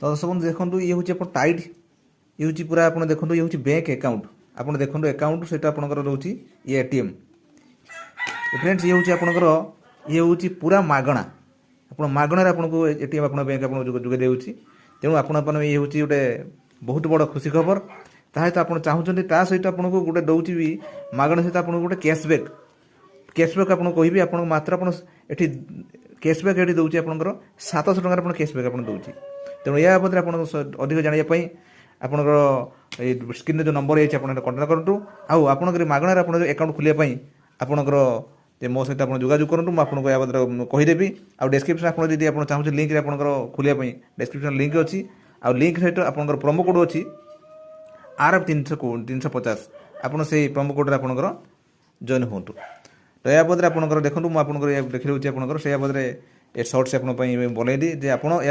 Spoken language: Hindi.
तो दर्शक बंधु देखो ये हूँ टाइट ये हूँ पूरा आप देखो ये हूँ बैंक अकाउंट आप देखो अकाउंट से रोचे ये एटीएम फ्रेंड्स ये हूँ आपंकर ये हूँ पूरा मागणा आप मागणार आपको एटीएम आप बैंक आप जोगे देती तेणु आप ये हूँ गोटे बहुत बड़ खुशी खबर ताहे तो आप चाहते ता सहित आपको गोटे दौर भी मागणा सहित आपको गोटे कैशबैक आपको कहि आप मात्र आपठी कैशबैक ये दूसरी आपंकर 700 टकर आप कैशबैक आप दूसरी तेणु या बाबद आप अधिक जानापी आपंकर स्क्रीन जो नंबर है कंटाक्ट करूँ आउ आप मागणार आप अकाउंट खोलियापी आपंकर मो सहित आप जोगाजोग करूँ मुझे आपको या बाबद कहीदेवी आ डिस्क्रिप्शन आप चाहते लिंक आपंकर खोलियापी डिस्क्रिप्शन लिंक अच्छी आ लिंक सहित आपंकर प्रोमो कोड अच्छी RF350 आपड़ से प्रोमो कोड आपंकर जॉइन हूँ तो या बदले आपंकर देखो मुझे देखी दूसरी आपंकर से बाबद शर्ट से आप बनईदी जे आप